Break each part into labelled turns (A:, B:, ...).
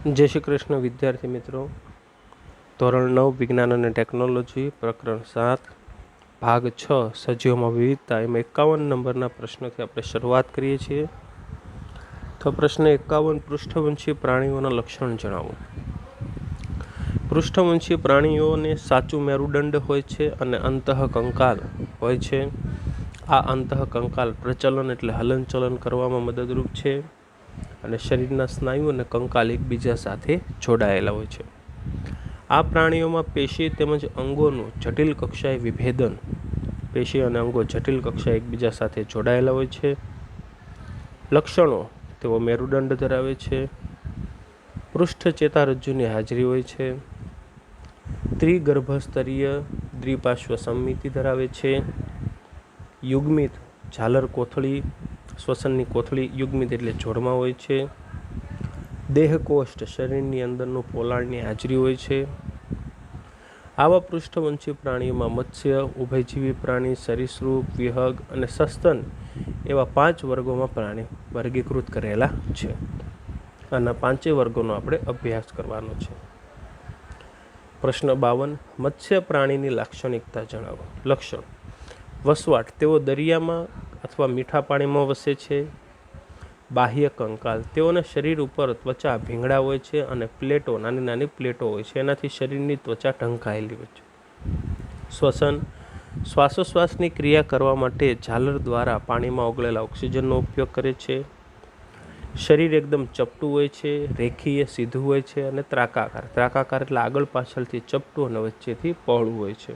A: जय श्री कृष्ण विद्यार्थी मित्रों। ધોરણ 9 વિજ્ઞાન અને ટેકનોલોજી પ્રકરણ 7 ભાગ 6 સજીવોમાં વિવિધતા એમાં 51 નંબરના પ્રશ્નથી આપણે શરૂઆત કરીએ છીએ। તો પ્રશ્ન 51, પૃષ્ઠવંશી પ્રાણીઓના લક્ષણ જણાવો। પૃષ્ઠવંશી પ્રાણીઓને સાચું મેરુદંડ હોય છે અને અંતઃકંકાલ હોય છે। આ અંતઃકંકાલ પ્રચલન એટલે હલનચલન કરવામાં મદદરૂપ છે અને શરીરના સ્નાયુ અને કંકાલ એકબીજા સાથે જોડાયેલા હોય છે। આ પ્રાણીઓમાં પેશી તેમજ અંગોનું જટિલ કક્ષાએ વિભેદન, પેશી અને અંગો જટિલ કક્ષાએ એકબીજા સાથે જોડાયેલા હોય છે। લક્ષણો: તેઓ મેરુદંડ ધરાવે છે, પૃષ્ઠ ચેતારજ્જુની હાજરી હોય છે, ત્રિગર્ભસ્તરીય દ્વિપાર્શ્વ સમમિતિ ધરાવે છે, યુગ્મિત ઝાલર કોથળી, શ્વસનની કોથળી યુગ્મિત એટલે જોડમાં હોય છે, દેહકોષ્ઠ શરીરની અંદરનું પોલાણની હાજરી હોય છે। આવા પૃષ્ઠવંશી પ્રાણીઓમાં મત્સ્ય, ઉભયજીવી પ્રાણી, સરીસૃપ, વિહંગ અને સસ્તન એવા 5 વર્ગોમાં પ્રાણી વર્ગીકૃત કરેલા છે। આના 5 વર્ગોનો આપણે અભ્યાસ કરવાનો છે। પ્રશ્ન 52, મત્સ્ય પ્રાણીની લાક્ષણિકતા જણાવો। લક્ષણ: વસવાટ: તેઓ દરિયામાં અથવા મીઠા પાણીમાં વસે છે। બાહ્ય કંકાલ: તેઓના શરીર ઉપર ત્વચા ભીંગડા હોય છે અને પ્લેટો, નાની નાની પ્લેટો હોય છે, એનાથી શરીરની ત્વચા ઢંકાયેલી હોય છે। શ્વસન: શ્વાસોશ્વાસની ક્રિયા કરવા માટે ઝાલર દ્વારા પાણીમાં ઓગળેલા ઓક્સિજનનો ઉપયોગ કરે છે। શરીર એકદમ ચપટું હોય છે, રેખીય સીધું હોય છે અને ત્રાકાકાર, ત્રાકાકાર એટલે આગળ પાછળથી ચપટું અને વચ્ચેથી પહોળું હોય છે।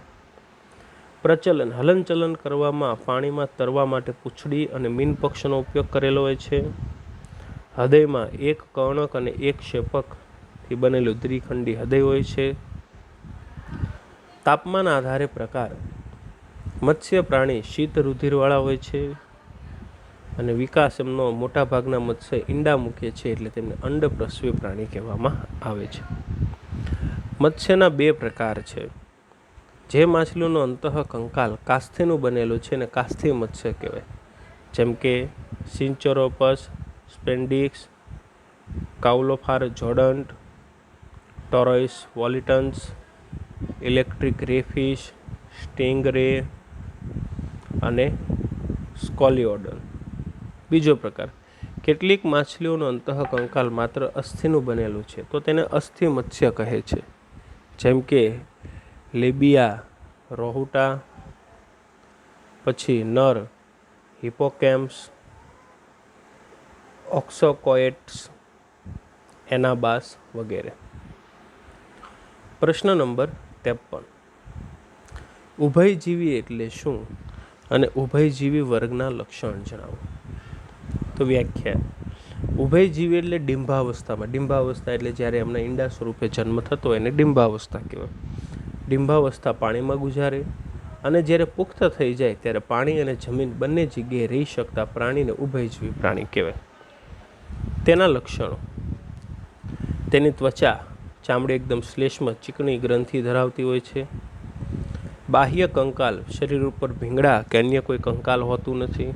A: પ્રચલન: હલનચલન કરવામાં પાણીમાં તરવા માટે પૂંછડી અને મીનપક્ષનો ઉપયોગ કરેલો હોય છે। હૃદયમાં એક કર્ણક અને એક ક્ષેપકથી બનેલું દ્વિખંડી હૃદય હોય છે। તાપમાન આધારે પ્રકાર: મત્સ્ય પ્રાણી શીત રુધિરવાળા હોય છે અને વિકાસ એમનો મોટાભાગના મત્સ્ય ઈંડા મૂકે છે એટલે તેમને અંડપ્રસવી પ્રાણી કહેવામાં આવે છે। મત્સ્યના 2 પ્રકાર છે। જે માછલીનો અંતઃકંકાલ કાસ્થીનું બનેલું છે ને કાસ્થી મત્સ્ય કહેવાય, જેમ કે સિન્ચેરોપસ, સ્પેન્ડિક્સ, કાઉલોફાર જોડન્ટ, ટોરોઇસ વોલિટન્સ, ઇલેક્ટ્રિક રે ફિશ, સ્ટિંગ રે અને સ્કોલિયોડન। બીજો પ્રકાર: કેટલીક માછલીઓનું અંતઃકંકાલ માત્ર અસ્થિનું બનેલું છે તો તેને અસ્થિ મત્સ્ય કહે છે, જેમ કે લેબિયા રોહુટા, પછી નર હિપોકેમ્પ્સ, ઓક્સોકોએટ્સ, એનાબાસ વગેરે। પ્રશ્ન નંબર 53, ઉભયજીવી એટલે શું અને ઉભયજીવી વર્ગના લક્ષણ જણાવો। તો વ્યાખ્યા: ઉભયજીવી એટલે ડિંભાવસ્થામાં, ડિંભાવસ્થા એટલે જ્યારે એમના ઈંડા સ્વરૂપે જન્મ થતો એને ડિંભાવસ્થા કહેવાય। ડિંભાવસ્થા પાણીમાં ગુજારે અને જ્યારે પુખ્ત થઈ જાય ત્યારે પાણી અને જમીન બંને જગ્યાએ રહી શકતા પ્રાણીને ઉભયજીવી પ્રાણી કહેવાય। તેના લક્ષણો: તેની ત્વચા ચામડી એકદમ શ્લેષ્મ ચીકણી ગ્રંથિ ધરાવતી હોય છે। બાહ્ય કંકાલ: શરીર ઉપર ભીંગડા કે અન્ય કોઈ કંકાલ હોતું નથી।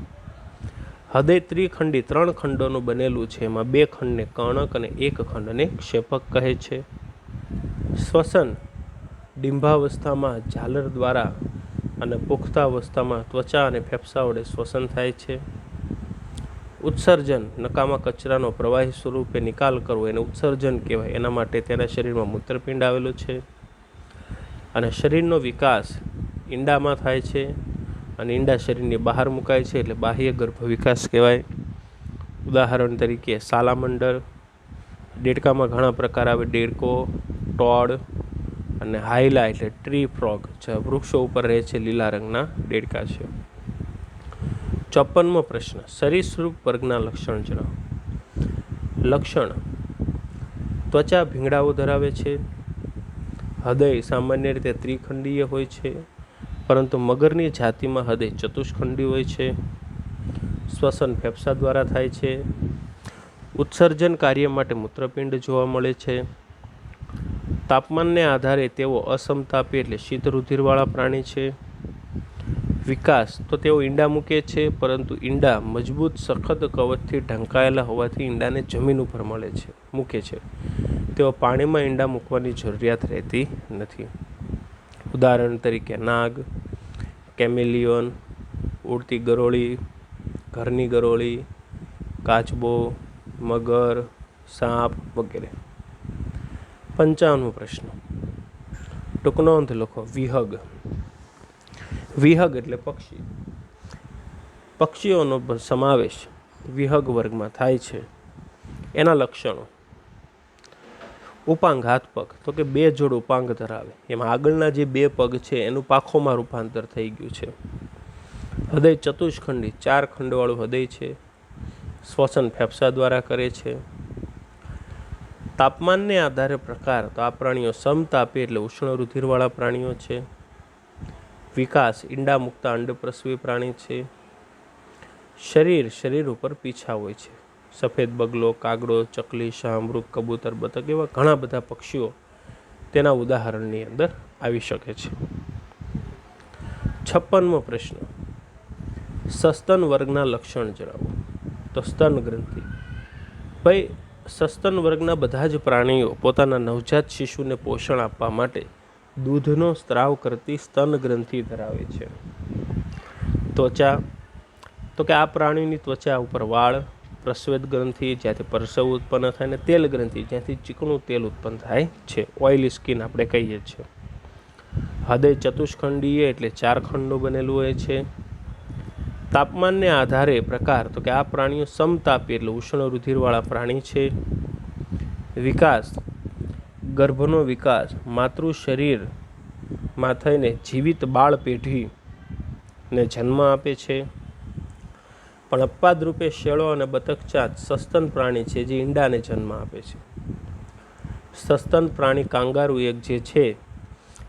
A: હૃદય ત્રિખંડી 3 ખંડોનું બનેલું છે, એમાં 2 ખંડને કર્ણક અને 1 ખંડને ક્ષેપક કહે છે। શ્વસન: ડિંભાવસ્થામાં ઝાલર દ્વારા અને પુખ્તાવસ્થામાં ત્વચા અને ફેફસા વડે શ્વસન થાય છે। ઉત્સર્જન: નકામા કચરાનો પ્રવાહી સ્વરૂપે નિકાલ કરવો એને ઉત્સર્જન કહેવાય, એના માટે તેના શરીરમાં મૂત્રપિંડ આવેલું છે। અને શરીરનો વિકાસ ઈંડામાં થાય છે અને ઈંડા શરીરની બહાર મુકાય છે એટલે બાહ્ય ગર્ભ વિકાસ કહેવાય। ઉદાહરણ તરીકે સાલામંડર, દેડકામાં ઘણા પ્રકાર આવે, દેડકો, ટોડ અને હાયલા એટલે ટ્રી ફ્રોગ, જે વૃક્ષો ઉપર રહે છે, લીલા રંગના દેડકા છે। 54મો પ્રશ્ન, સરીસૃપ વર્ગના લક્ષણ જણાવો। લક્ષણ: ત્વચા ભીંગડાઓ ધરાવે છે। હૃદય સામાન્ય રીતે ત્રિખંડીય હોય છે, પરંતુ મગરની જાતિમાં હૃદય ચતુષ્ખંડી હોય છે। શ્વસન ફેફસા દ્વારા થાય છે। ઉત્સર્જન કાર્ય માટે મૂત્રપિંડ જોવા મળે છે। તાપમાનને આધારે તેઓ અસમતાપી એટલે શીત રુધિરવાળા પ્રાણી છે। વિકાસ તો તેઓ ઈંડા મૂકે છે, પરંતુ ઈંડા મજબૂત સખત કવચથી ઢંકાયેલા હોવાથી ઈંડાને જમીન ઉપર મૂકે છે. તેઓ પાણીમાં ઈંડા મૂકવાની જરૂરિયાત રહેતી નથી. ઉદાહરણ તરીકે નાગ, કેમેલિયોન, ઉડતી ગરોળી, ઘરની ગરોળી, કાચબો, મગર, સાપ વગેરે. 55મો પ્રશ્ન, ટૂંકનોંધ લખો. વિહગ. વિહગ એટલે પક્ષી. પક્ષીઓનો સમાવેશ વિહગ વર્ગમાં થાય છે. એના લક્ષણો. ઉપાંગ હાથ પગ, તો કે 2 જોડ ઉપાંગ ધરાવે. એમાં આગળના જે 2 પગ છે એનું પાંખોમાં રૂપાંતર થઈ ગયું છે. હૃદય ચતુષ્ખંડી, 4 ખંડવાળું હૃદય છે. શ્વસન ફેફસા દ્વારા કરે છે. તાપમાનને આધારે પ્રકાર, તો આ પ્રાણીઓ સમતાપી એટલે ઉષ્ણ રુધિરવાળા પ્રાણીઓ છે. વિકાસ, ઈંડા મૂકતા અંડપ્રસવી પ્રાણી છે. શરીર ઉપર પીછા હોય છે. સફેદ બગલો, કાગડો, ચકલી, શાહમૃગ, કબૂતર, બતક એવા ઘણા બધા પક્ષીઓ તેના ઉદાહરણની અંદર આવી શકે છે. 56મો પ્રશ્ન, સસ્તન વર્ગના લક્ષણ જણાવો. તો સ્તન ગ્રંથિ. ભાઈ, સસ્તન વર્ગના બધા જ પ્રાણીઓ પોતાના નવજાત શિશુને પોષણ આપવા માટે દૂધનો સ્ત્રાવ કરતી સ્તન ગ્રંથિ ધરાવે છે. ત્વચા, તો કે આ પ્રાણીની ત્વચા ઉપર વાળ, પ્રસ્વેદ ગ્રંથિ જ્યાંથી પરસેવો ઉત્પન્ન થાય, અને તેલ ગ્રંથિ જ્યાંથી ચીકણું તેલ ઉત્પન્ન થાય છે. ઓઇલી સ્કિન આપણે કહીએ છીએ. હૃદય ચતુષ્ખંડીય એટલે 4 ખંડનું બનેલું હોય છે. તાપમાનને આધારે પ્રકાર, તો કે આ પ્રાણીઓ સમતાપી એટલે ઉષ્ણ રુધિરવાળા પ્રાણી છે. વિકાસ, ગર્ભનો વિકાસ માતૃ શરીરમાં થઈને જીવિત બાળ પેઢીને જન્મ આપે છે. પણ અપવાદ રૂપે શેળો અને બતકચાંચ સસ્તન પ્રાણી છે જે ઈંડાને જન્મ આપે છે. સસ્તન પ્રાણી કાંગારૂ એક જે છે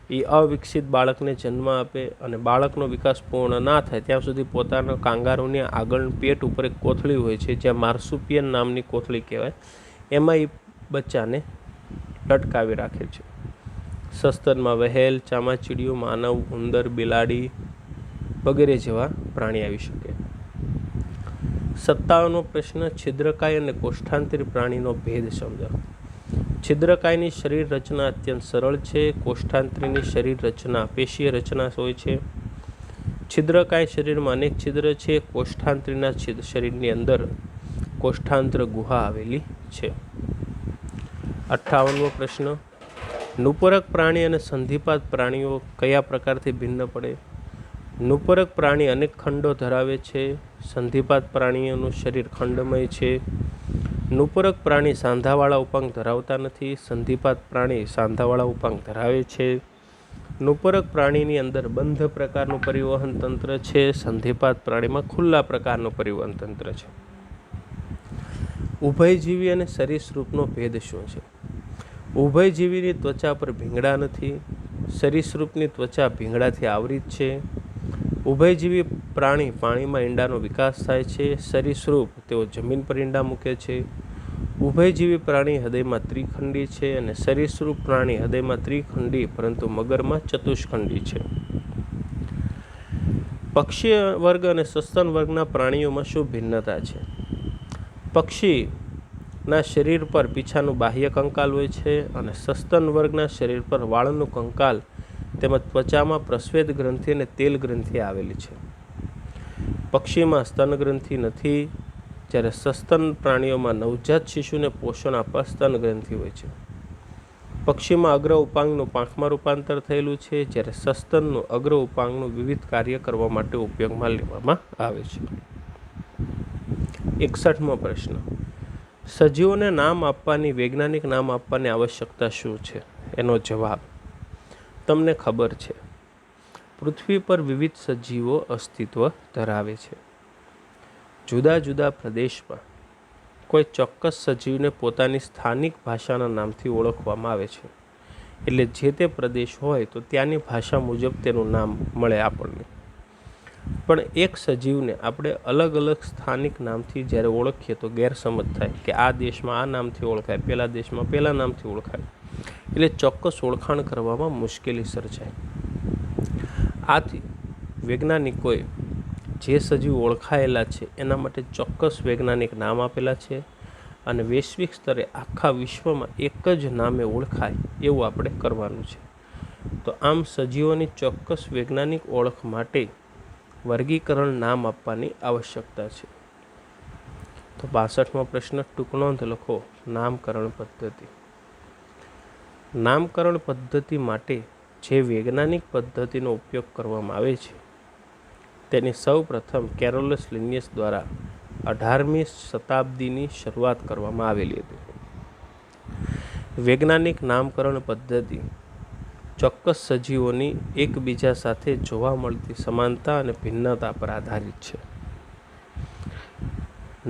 A: એ અવિકસિત બાળકને જન્મ આપે અને બાળકનો વિકાસ પૂર્ણ ના થાય ત્યાં સુધી પોતાના કાંગારૂની આગળ પેટ ઉપર એક કોથળી હોય છે, જ્યાં માર્સુપિયન નામની કોથળી કહેવાય, એમાં એ બચ્ચાને લટકાવી રાખે છે. સસ્તનમાં વહેલ, ચામાચીડિયું, માનવ, ઉંદર, બિલાડી વગેરે જેવા પ્રાણી આવી શકે. 57મો પ્રશ્ન, છિદ્રકાય અને કોષ્ઠાંતરી પ્રાણીનો ભેદ સમજાવો. છિદ્રકાયની શરીર રચના અત્યંત સરળ છે. કોષ્ઠાંતરીની શરીર રચના પેશીય રચના હોય છે. છિદ્રકાય શરીરમાં અનેક છિદ્ર છે. કોષ્ઠાંતરીના શરીરની અંદર કોષ્ઠાંત્ર ગુહા આવેલી છે. 58મો પ્રશ્ન, નુપુરક પ્રાણી અને સંધિપાત પ્રાણીઓ કયા પ્રકારથી ભિન્ન પડે. નુપુરક પ્રાણી અનેક ખંડો ધરાવે છે. સંધિપાત પ્રાણીઓનું શરીર ખંડમય છે. નુપુરક પ્રાણી સાંધાવાળા ઉપાંગ ધરાવતા નથી. સંધિપાત પ્રાણી સાંધાવાળા ઉપાંગ ધરાવે છે. નુપુરક પ્રાણીની અંદર બંધ પ્રકારનું પરિવહન તંત્ર છે. સંધિપાત પ્રાણીમાં ખુલ્લા પ્રકારનું પરિવહન તંત્ર છે. ઉભયજીવી અને સરીસૃપનો ભેદ શું છે. ઉભયજીવીની ત્વચા પર ભીંગડા નથી. સરીસૃપની ત્વચા ભીંગડાથી આવૃત છે. ઉભયજીવી પ્રાણી પાણીમાં ઈંડાનો વિકાસ થાય છે. સરીસૃપ તેઓ જમીન પર ઈંડા મૂકે છે. ઉભયજીવી પ્રાણી હૃદયમાં ત્રિખંડી છે અને સરીસૃપ પ્રાણી હૃદયમાં ત્રિખંડી પરંતુ મગરમાં ચતુષ્ખંડી છે. પક્ષી વર્ગ અને સસ્તન વર્ગના પ્રાણીઓમાં શું ભિન્નતા છે. પક્ષીના શરીર પર પીછાનું બાહ્ય કંકાલ હોય છે અને સસ્તન વર્ગના શરીર પર વાળનું કંકાલ તેમજ ત્વચામાં પ્રસ્વેદ ગ્રંથિ અને તેલ ગ્રંથિ આવેલી છે. પક્ષીમાં સ્તન ગ્રંથિ નથી, જ્યારે સસ્તન પ્રાણીઓમાં નવજાત શિશુને પોષણ આપવા સ્તન ગ્રંથિ હોય છે. પક્ષીમાં અગ્ર ઉપાંગનું પાંખમાં રૂપાંતર થયેલું છે, જ્યારે સસ્તનનું અગ્ર ઉપાંગનું વિવિધ કાર્ય કરવા માટે ઉપયોગમાં લેવામાં આવે છે. 61મો પ્રશ્ન, સજીવોને નામ આપવાની વૈજ્ઞાનિક નામ આપવાની આવશ્યકતા શું છે. એનો જવાબ, તમને ખબર છે પૃથ્વી પર વિવિધ સજીવો અસ્તિત્વ ધરાવે છે. જુદા જુદા પ્રદેશમાં કોઈ ચોક્કસ સજીવને પોતાની સ્થાનિક ભાષાના નામથી ઓળખવામાં આવે છે. એટલે જે તે પ્રદેશ હોય તો ત્યાંની ભાષા મુજબ તેનું નામ મળે આપણને. પણ એક સજીવને આપણે અલગ અલગ સ્થાનિક નામથી જ્યારે ઓળખીએ તો ગેરસમજ થાય કે આ દેશમાં આ નામથી ઓળખાય, પેલા દેશમાં પેલા નામથી ઓળખાય, એટલે ચોક્કસ ઓળખાણ કરવામાં મુશ્કેલી સર્જાય. આથી વૈજ્ઞાનિકોએ જે સજીવ ઓળખાયેલા છે એના માટે ચોક્કસ વૈજ્ઞાનિક નામ આપેલા છે અને વૈશ્વિક સ્તરે આખા વિશ્વમાં એક જ નામે ઓળખાય એવું આપણે કરવાનું છે. તો આમ સજીવોની ચોક્કસ વૈજ્ઞાનિક ઓળખ માટે વર્ગીકરણ નામ આપવાની આવશ્યકતા છે. તો 62મો પ્રશ્ન, ટૂંક નોંધ લખો. નામકરણ પદ્ધતિ. નામકરણ પદ્ધતિ માટે જે વૈજ્ઞાનિક પદ્ધતિનો ઉપયોગ કરવામાં આવે છે તેની સૌ પ્રથમ કેરોલસ લિનિયસ દ્વારા 18મી શતાબ્દીની શરૂઆત કરવામાં આવેલી હતી. વૈજ્ઞાનિક નામકરણ પદ્ધતિ ચોક્કસ સજીવોની એકબીજા સાથે જોવા મળતી સમાનતા અને ભિન્નતા પર આધારિત છે.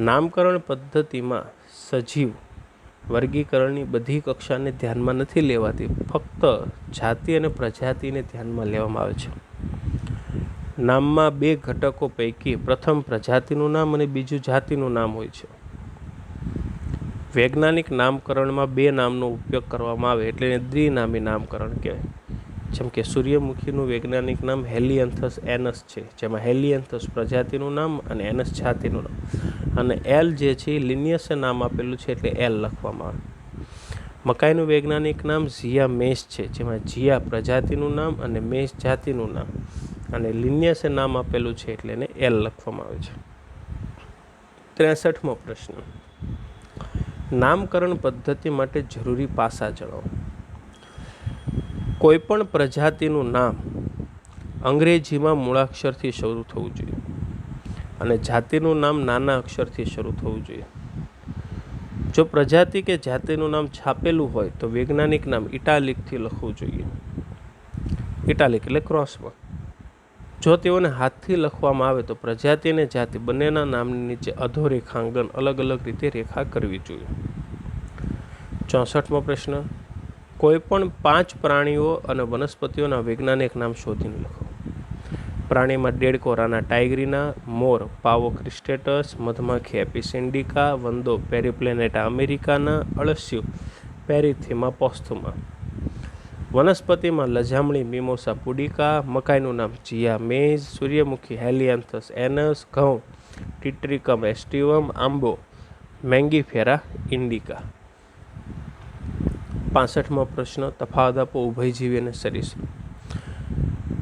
A: નામકરણ પદ્ધતિમાં સજીવ વર્ગીકરણની બધી કક્ષાને ધ્યાનમાં નથી લેવાતી, ફક્ત જાતિ અને પ્રજાતિને ધ્યાનમાં લેવામાં આવે છે. નામમાં બે ઘટકો પૈકી પ્રથમ પ્રજાતિનું નામ અને બીજું જાતિનું નામ હોય છે. વૈજ્ઞાનિક નામકરણમાં બે નામનો ઉપયોગ કરવામાં આવે એટલે એને દ્વિનામી નામકરણ કહેવાય. જેમ કે સૂર્યમુખીનું વૈજ્ઞાનિક નામ હેલિયન્થસ એનસ છે, જેમાં હેલિયન્થસ પ્રજાતિનું નામ અને એનસ જાતિનું નામ, અને એલ જે છે એ લિનિયસે નામ આપેલું છે એટલે એલ લખવામાં આવે. મકાઈનું વૈજ્ઞાનિક નામ ઝિયા મેસ છે, જેમાં ઝિયા પ્રજાતિનું નામ અને મેસ જાતિનું નામ, અને લિનિયસે નામ આપેલું છે એટલે એને એલ લખવામાં આવે છે. 63મો પ્રશ્ન, નામકરણ પદ્ધતિ માટે જરૂરી પાસા જણાવો. કોઈપણ પ્રજાતિનું નામ અંગ્રેજીમાં મૂળાક્ષરથી શરૂ થવું જોઈએ અને જાતિનું નામ નાના અક્ષરથી શરૂ થવું જોઈએ. જો પ્રજાતિ કે જાતિનું નામ છાપેલું હોય તો વૈજ્ઞાનિક નામ ઇટાલિકથી લખવું જોઈએ. ઇટાલિક એટલે ક્રોસમાં. જો તેઓને હાથથી લખવામાં આવે તો પ્રજાતિ અને જાતિ બંનેના નામની નીચે અધોરેખાંકન અલગ અલગ રીતે રેખા કરવી જોઈએ. 64મો પ્રશ્ન, કોઈપણ 5 પ્રાણીઓ અને વનસ્પતિઓના વૈજ્ઞાનિક નામ શોધીને લખો. પ્રાણીમાં દેડકો રાના ટાઇગ્રીના, મોર પાવો ક્રિસ્ટેટસ, મધમાખી એપિસેન્ડિકા, વંદો પેરીપ્લેનેટા અમેરિકાના, અળસિયું પેરીથીમા પોસ્થુમા. વનસ્પતિમાં લજામણી મિમોસા પુડિકા, મકાઈનું નામ ઝિયા મેઝ, સૂર્યમુખી હેલિયન્થસ એનસ, ઘઉં ટીટ્રિકમ એસ્ટિવમ, આંબો મેંગીફેરા ઇન્ડિકા. 65મો પ્રશ્ન, તફાવત આપો ઉભયજીવી અને સરીસૃપ.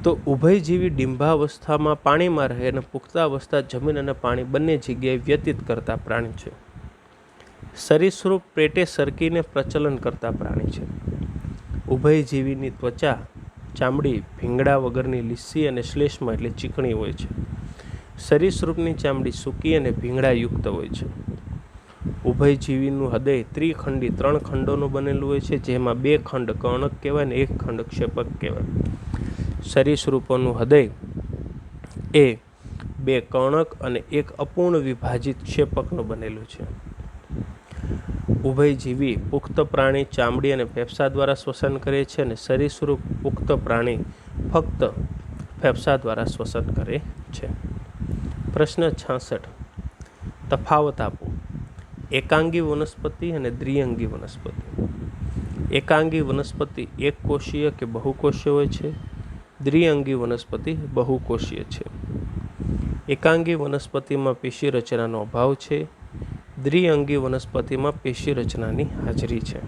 A: તો ઉભયજીવી ડિંબાવસ્થામાં પાણીમાં રહે અને પુખ્તાવસ્થા જમીન અને પાણી બંને જગ્યાએ વ્યતીત કરતા પ્રાણી છે. સરીસૃપ પેટે સરકીને પ્રચલન કરતા પ્રાણી છે. ઉભયજીવીની ત્વચા ચામડી ભીંગડા વગરની લીસી અને શ્લેષ્મા એટલે ચીકણી હોય છે. સરીસૃપની ચામડી સૂકી અને ભીંગડાયુક્ત હોય છે. ઉભયજીવીનું હૃદય ત્રિખંડી 3 ખંડોનું બનેલું હોય છે, જેમાં 2 ખંડ કર્ણક કહેવાય અને 1 ખંડ ક્ષેપક કહેવાય. સરીસૃપોનું હૃદય એ 2 કર્ણક અને 1 અપૂર્ણ વિભાજિત ક્ષેપકનું બનેલું છે. ઉભયજીવી પુખ્ત પ્રાણી ચામડી અને ફેફસા દ્વારા શ્વસન કરે છે અને સરીસૃપ પુખ્ત પ્રાણી ફક્ત ફેફસા દ્વારા શ્વસન કરે છે. પ્રશ્ન 66, તફાવત આપો એકાંગી વનસ્પતિ અને દ્વિઅંગી વનસ્પતિ. એકાંગી વનસ્પતિ એકકોષીય કે બહુકોષીય હોય છે. દ્વિઅંગી વનસ્પતિ બહુકોષીય છે. એકાંગી વનસ્પતિમાં પેશી રચનાનો અભાવ છે. દ્વિઅંગી વનસ્પતિમાં પેશી રચનાની હાજરી છે.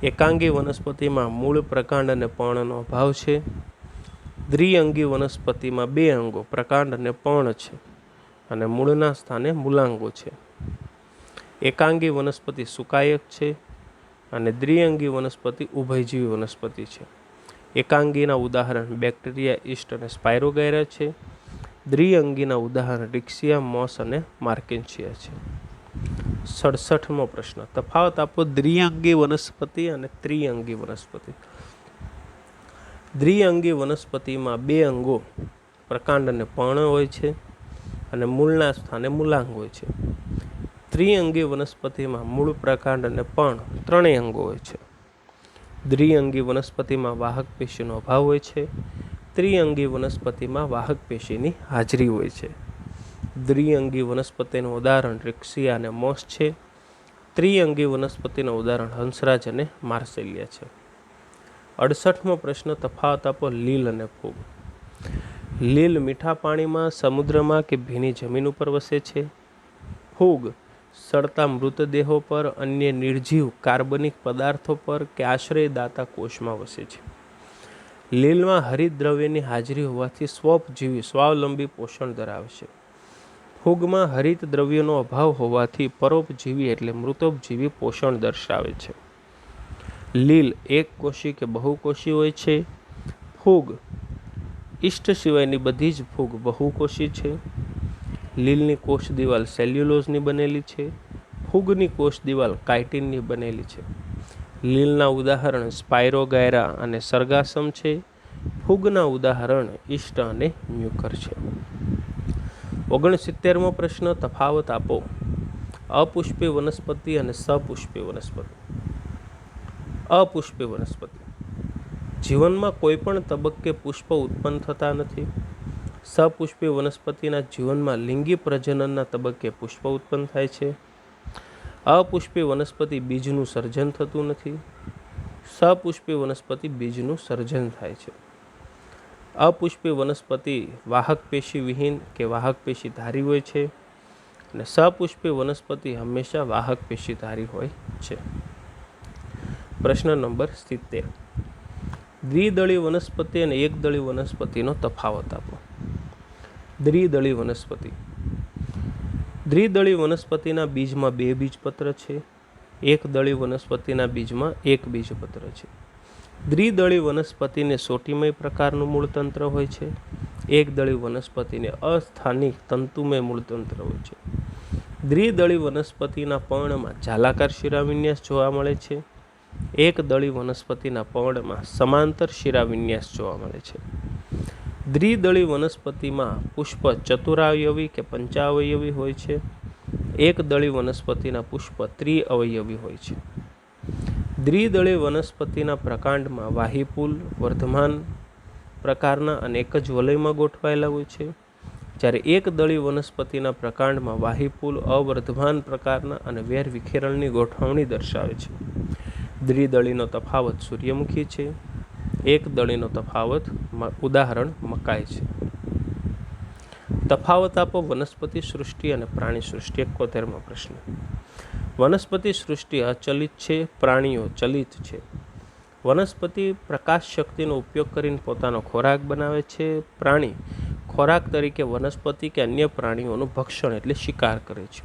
A: એકાંગી વનસ્પતિમાં મૂળ, પ્રકાંડ અને પર્ણનો અભાવ છે. દ્વિઅંગી વનસ્પતિમાં 2 અંગો પ્રકાંડ અને પર્ણ છે અને મૂળના સ્થાને મૂલાંગો છે. એકાંગી વનસ્પતિ સુકાયક છે અને દ્વિઅંગી વનસ્પતિ ઉભયજીવી વનસ્પતિ છે. એકાંગીના ઉદાહરણ બેક્ટેરિયા, ઈસ્ટ અને સ્પાયરોગાયરા છે. દ્વિઅંગીના ઉદાહરણ રિક્સિયા, મોસ અને માર્કેન્શિયા છે. 67મો પ્રશ્ન, તફાવત આપો દ્વિઅંગી વનસ્પતિ અને ત્રિઅંગી વનસ્પતિ. દ્વિઅંગી વનસ્પતિમાં 2 અંગો પ્રકાંડ અને પર્ણ હોય છે અને મૂળના સ્થાને મૂલાંગ હોય છે. ત્રિઅંગી વનસ્પતિમાં મૂળ, પ્રકાંડ અને પર્ણ 3 અંગો હોય છે. દ્વિઅંગી વનસ્પતિમાં વાહક પેશીનો અભાવ હોય છે. ત્રિઅંગી વનસ્પતિમાં વાહક પેશીની હાજરી હોય છે. દ્વિઅંગી વનસ્પતિનું ઉદાહરણ રિક્સિયા અને મોસ છે. ત્રિઅંગી વનસ્પતિનું ઉદાહરણ હંસરાજ અને માર્સેલિયા છે. 68મો પ્રશ્ન, તફાવત આપો લીલ અને ફૂગ. લીલ મીઠા પાણીમાં, સમુદ્રમાં કે ભીની જમીન ઉપર વસે છે. ફૂગ સડતા મૃતદેહો પર, અન્ય નિર્જીવ કાર્બનિક પદાર્થો પર કે આશ્રયદાતા કોષમાં વસે છે. લીલમાં હરિતદ્રવ્યની હાજરી હોવાથી સ્વોપજીવી સ્વાવલંબી પોષણ ધરાવે છે. ફૂગમાં હરિત દ્રવ્યનો અભાવ હોવાથી પરોપજીવી એટલે મૃતોપજીવી પોષણ દર્શાવે છે. લીલ એક કોષી કે બહુકોષી હોય છે. ફૂગ ઈષ્ટ સિવાયની બધી જ ફૂગ બહુકોષી છે. લીલની કોષ દિવાલ સેલ્યુલોઝની બનેલી છે. ફૂગની કોષ દિવાલ કાઇટિનની બનેલી છે. લીલના ઉદાહરણ સ્પાયરોગાયરા અને સરગાસમ છે. ફૂગના ઉદાહરણ ઈષ્ટ અને મ્યુકર છે. 69મો પ્રશ્ન, તફાવત આપો. અપુષ્પી વનસ્પતિ અને સપુષ્પી વનસ્પતિ. અપુષ્પી વનસ્પતિ જીવનમાં કોઈ પણ તબક્કે પુષ્પ ઉત્પન્ન થતા નથી. સપુષ્પી વનસ્પતિના જીવનમાં લિંગી પ્રજનનના તબક્કે પુષ્પ ઉત્પન્ન થાય છે. અપુષ્પી વનસ્પતિ બીજનું સર્જન થતું નથી. સપુષ્પી વનસ્પતિ બીજનું સર્જન થાય છે. અપુષ્પી વનસ્પતિ વાહક પેશી વિહીન કે વાહક પેશી ધારી હોય છે અને સપુષ્પી વનસ્પતિ હંમેશા વાહક પેશી ધારી હોય છે. પ્રશ્ન નંબર 70. દ્વિદળી વનસ્પતિ અને એકદળી વનસ્પતિનો તફાવત આપો. દ્વિદળી વનસ્પતિ. દ્વિદળી વનસ્પતિના બીજમાં 2 બીજપત્ર છે. એકદળી વનસ્પતિના બીજમાં 1 બીજપત્ર છે. દ્વિદળી વનસ્પતિને સોટીમય પ્રકારનું મૂળતંત્ર હોય છે. એકદળી વનસ્પતિને અસ્થાનિક તંતુમય મૂળતંત્ર હોય છે. દ્વિદળી વનસ્પતિના પર્ણમાં જાલાકાર શિરાવિન્યાસ જોવા મળે છે. એકદળી વનસ્પતિના પર્ણમાં સમાંતર શિરાવિન્યાસ જોવા મળે છે. દ્વિદળી વનસ્પતિમાં પુષ્પ ચતુરાવયવી કે પંચાવયવી હોય છે. એકદળી વનસ્પતિના પુષ્પ ત્રિઅવયવી હોય છે. દ્વિદળી વનસ્પતિના પ્રકાંડમાં વાહીપુલ વર્ધમાન પ્રકારના અને એક જ વલયમાં ગોઠવાયેલા હોય છે, જ્યારે એકદળી વનસ્પતિના પ્રકાંડમાં વાહીપુલ અવર્ધમાન પ્રકારના અને વેર વિખેરણની ગોઠવણી દર્શાવે છે. દ્વિદળીનો તફાવત સૂર્યમુખી છે. એકદળીનો તફાવત ઉદાહરણ મકાઈ છે. તફાવત આપો વનસ્પતિ સૃષ્ટિ અને પ્રાણી સૃષ્ટિ. 71મો પ્રશ્ન. વનસ્પતિ સૃષ્ટિ અચલિત છે, પ્રાણીઓ ચલિત છે. વનસ્પતિ પ્રકાશ શક્તિનો ઉપયોગ કરીને પોતાનો ખોરાક બનાવે છે. પ્રાણી ખોરાક તરીકે વનસ્પતિ કે અન્ય પ્રાણીઓનું ભક્ષણ એટલે શિકાર કરે છે.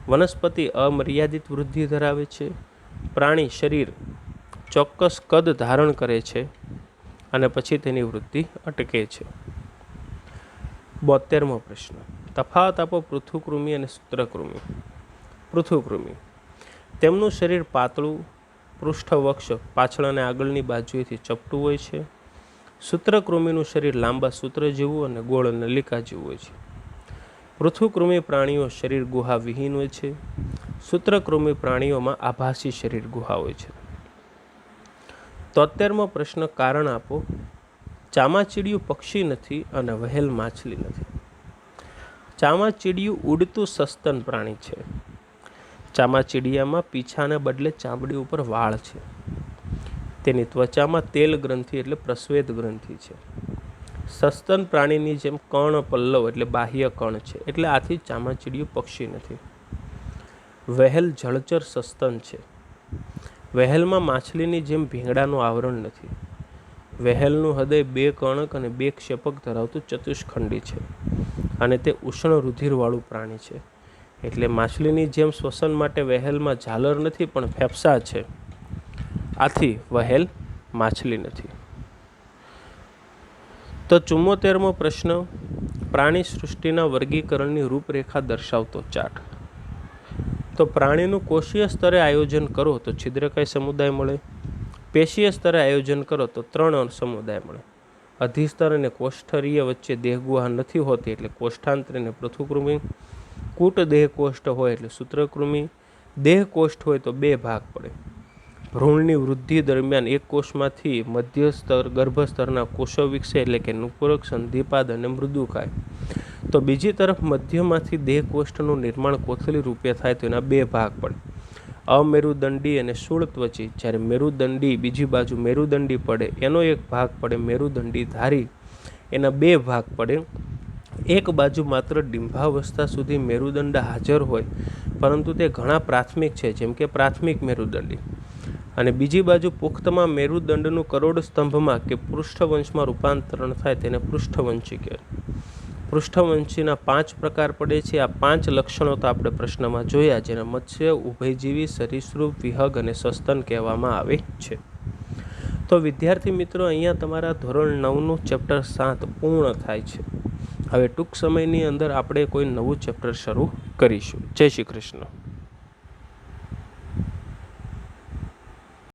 A: વનસ્પતિ અમર્યાદિત વૃદ્ધિ ધરાવે છે. પ્રાણી શરીર ચોક્કસ કદ ધારણ કરે છે અને પછી તેની વૃદ્ધિ અટકે છે. 72મો પ્રશ્ન. તફાવત આપો પૃથુકૃમિ અને સૂત્રકૃમિ. પૃથુકૃમિ. તેમનું શરીર પાતળું, પૃષ્ઠવક્ષ પાછળ અને આગળની બાજુએથી ચપટું હોય છે. સૂત્રકૃમિનું શરીર લાંબા સૂત્ર જેવું અને ગોળ નલિકા જેવું હોય છે. પૃથુકૃમિ પ્રાણીઓ શરીર ગુહા વિહીન હોય છે. સૂત્રકૃમિ પ્રાણીઓમાં આભાસી શરીર ગુહા હોય છે. 73મો પ્રશ્ન. કારણ આપો. ચામાચીડિયું પક્ષી નથી અને વહેલ માછલી નથી. ચામાચીડિયું ઉડતું સસ્તન પ્રાણી છે. ચામાચીડિયામાં પીછાને બદલે ચામડી ઉપર વાળ છે. તેની ત્વચામાં તેલ ગ્રંથિ એટલે પ્રસ્વેદ ગ્રંથિ છે. સસ્તન પ્રાણીની જેમ કર્ણ પલ્લવ એટલે બાહ્ય કણ છે, એટલે આથી ચામાચીડિયું પક્ષી નથી. વહેલ જળચર સસ્તન છે. વહેલમાં માછલીની જેમ ભીંગડાનું આવરણ નથી. વહેલનું હૃદય 2 કર્ણક અને 2 ક્ષેપક ધરાવતું ચતુષ્ખંડી છે અને તે ઉષ્ણ રુધિરવાળું પ્રાણી છે, એટલે માછલીની જેમ શ્વસન માટે વહેલમાં ઝાલર નથી પણ ફેફસા છે, આથી વહેલ માછલી નથી. તો 74મો પ્રશ્ન. પ્રાણી સૃષ્ટિના વર્ગીકરણની રૂપરેખા દર્શાવતો ચાર્ટ. તો પ્રાણીનું કોષીય સ્તરે આયોજન કરો તો છિદ્રકાય સમુદાય મળે. પેશીય સ્તરે આયોજન કરો તો 3 સમુદાય મળે. અધિસ્તર અને કોષ્ઠરીય વચ્ચે દેહગુહા નથી હોતી એટલે કોષ્ઠાંતરીને પૃથુકૃમિ. કૂટ દેહકોષ્ઠ હોય એટલે સૂત્રકૃમિ. દેહકોષ્ઠ હોય તો 2 ભાગ પડે. ભ્રૂણની વૃદ્ધિ દરમિયાન એક કોષમાંથી મધ્યસ્તર ગર્ભસ્તરના કોષો વિકસે એટલે કે નુપુરક, સંધિપાદ અને મૃદુકાય. તો બીજી તરફ મધ્યમાંથી દેહકોષ્ઠનું નિર્માણ કોથળી રૂપે થાય તો એના 2 ભાગ પડે. અમેરુદંડી અને શૂળત્વચી. જ્યારે મેરુદંડી બીજી બાજુ મેરુદંડી પડે એનો એક ભાગ પડે મેરુદંડી ધારી, એના બે ભાગ પડે. એક બાજુ માત્ર ડિંભાવસ્થા સુધી મેરુદંડ હાજર હોય પરંતુ તે ઘણા પ્રાથમિક છે, જેમ કે પ્રાથમિક મેરુદંડી, અને બીજી બાજુ પુખ્તમાં મેરુદંડનું કરોડ સ્તંભમાં કે પૃષ્ઠવંશમાં રૂપાંતરણ થાય તેને પૃષ્ઠવંશી કહેવાય. પૃષ્ઠવંશીના 5 પ્રકાર પડે છે. આ 5 લક્ષણો તો આપણે પ્રશ્નમાં જોયા, જેને મત્સ્ય, ઉભયજીવી, સરીસૃપ, વિહગ અને સસ્તન કહેવામાં આવે છે. તો વિદ્યાર્થી મિત્રો, અહીંયા તમારા ધોરણ 9નું ચેપ્ટર 7 પૂર્ણ થાય છે. હવે ટૂંક સમયની અંદર આપણે કોઈ નવું ચેપ્ટર શરૂ કરીશું. જય શ્રી કૃષ્ણ.